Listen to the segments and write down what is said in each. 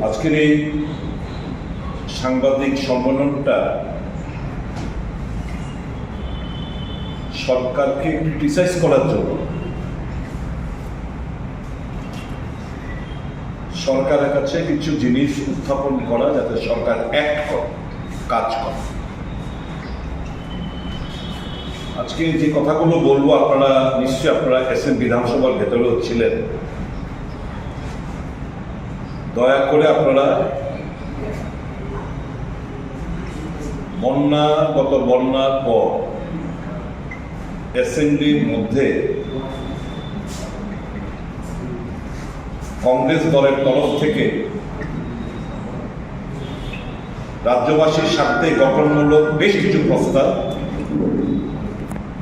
আজকের এই সাংবাদিক সম্মেলনটা সরকারকে ক্রিটিসাইজ করার জন্য, সরকারের কাছে কিছু জিনিস উত্থাপন করা যাতে সরকার অ্যাক্ট করে, কাজ করে। আজকে যে কথাগুলো বলবো আপনারা নিশ্চয়ই এসএন বিধানসভার ভেতরেও ছিলেন, দয়া করে আপনারা গত বন্যার পর অ্যাসেম্বলির মধ্যে কংগ্রেস দলের তরফ থেকে রাজ্যবাসীর স্বার্থে গঠনমূলক বেশ কিছু প্রস্তাব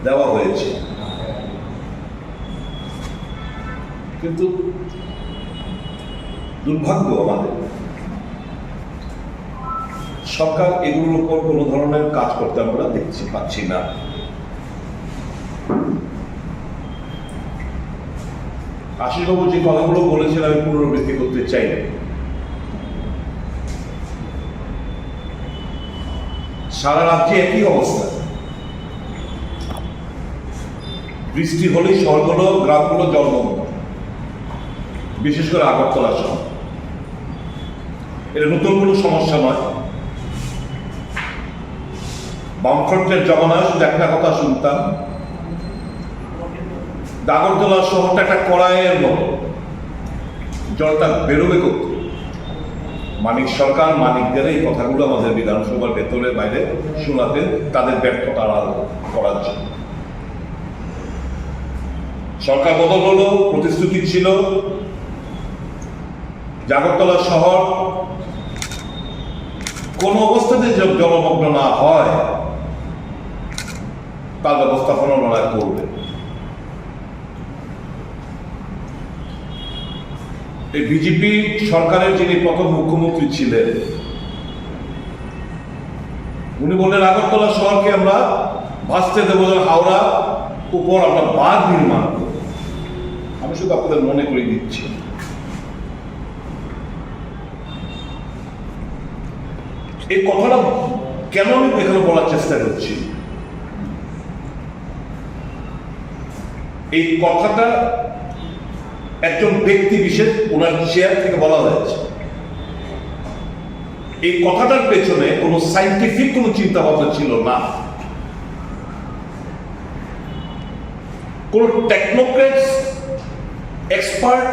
দেওয়া হয়েছে, কিন্তু দুর্ভাগ্য আমাদের সরকার এগুলোর উপর কোনো ধরনের কাজ করতে আমরা পাচ্ছি না। আশিসবাবু যে কথাগুলো বলেছেন আমি পুনরাবৃত্তি করতে চাই না। সারা রাজ্যে একই অবস্থা, বৃষ্টি হলেই শহরগুলো গ্রামগুলো জলমগ্ন, বিশেষ করে আগরতলা শহর। এটা নতুন কোনো সমস্যা নয়। বামফ্রন্টের জমানায় শুধু একটা কথা শুনতাম, আগরতলা শহরটা একটা কড়াইয়ের মতো, জলটা বেরোবে করতে। মানিক সরকার মানিকদের এই কথাগুলো আমাদের বিধানসভার ভেতরে বাইরে শোনাতেন তাদের ব্যর্থতা আড়াল করার জন্য। সরকার বদল হলো, প্রতিশ্রুতি ছিল আগরতলা শহর কোন অবস্থাতে জলমগ্ন না হয় তার ব্যবস্থাপনা ওনারা করবে। এই বিজেপি সরকারের যিনি প্রথম মুখ্যমন্ত্রী ছিলেন উনি বললেন আগরতলা শহরকে আমরা ভাসতে দেবো, হাওড়া উপর আমরা বাঁধ নির্মাণ করব। আমি শুধু আপনাদের মনে করে দিচ্ছি, এই কথাটা কেন আমি এখানে বলার চেষ্টা করছি। এই কথাটা একজন ব্যক্তি বিশেষ ওনার চেয়ার থেকে বলা হয়েছে। এই কথাটার পেছনে কোনো সাইন্টিফিক কোনো চিন্তা ভাবনা ছিল না। কোন টেকনোক্রেটস এক্সপার্ট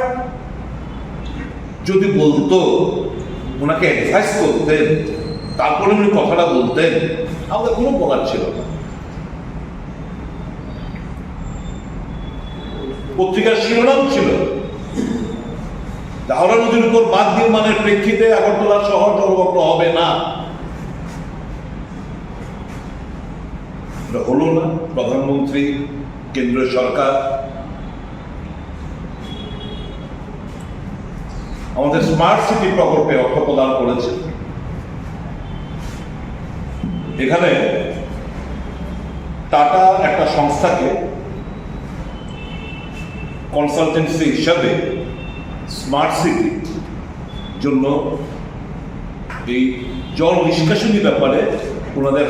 যদি বলতো, ওনাকে অ্যাডভাইস করতেন, তারপরে উনি কথাটা বলতেন, আমাদের কোনো বলার ছিল না। পত্রিকার শিরোনাম ছিল হাওড়া নদীর উপর বাঁধ নির্মাণের প্রেক্ষিতে আগরতলা শহর জলমগ্ন হবে না। হলো না। প্রধানমন্ত্রী, কেন্দ্রীয় সরকার আমাদের স্মার্ট সিটি প্রকল্পে অর্থ প্রদান করেছে। এখানে টাটা একটা সংস্থাকে কনসালটেন্সি হিসাবে স্মার্ট সিটি জন্য এই জল নিষ্কাশনী ব্যাপারে ওনাদের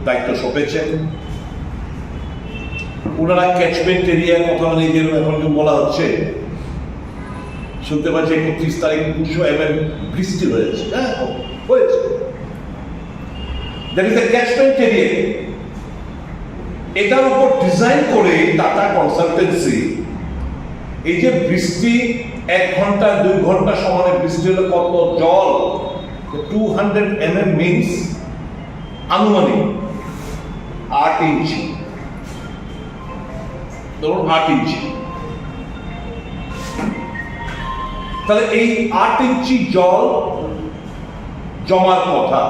দায়িত্ব সঁপেছেন। ওনারা ক্যাচমেন্ট এরিয়ার কথা নিজের এখন বলা হচ্ছে, শুনতে পাচ্ছি 31 তারিখ 200 mm বৃষ্টি হয়েছে। হ্যাঁ, হয়েছে। That is the catchment area. এটার উপর ডিজাইন করে টাটা কনসালটেন্সি এই যে বৃষ্টি 1 ঘন্টা 2 ঘন্টা সমানে বৃষ্টি হলে কত জল, 200 mm মিনস আনুমানিক 8 ইঞ্চি, ধরুন 8 ইঞ্চি। তাহলে এই 8 ইঞ্চি জল জমার কথা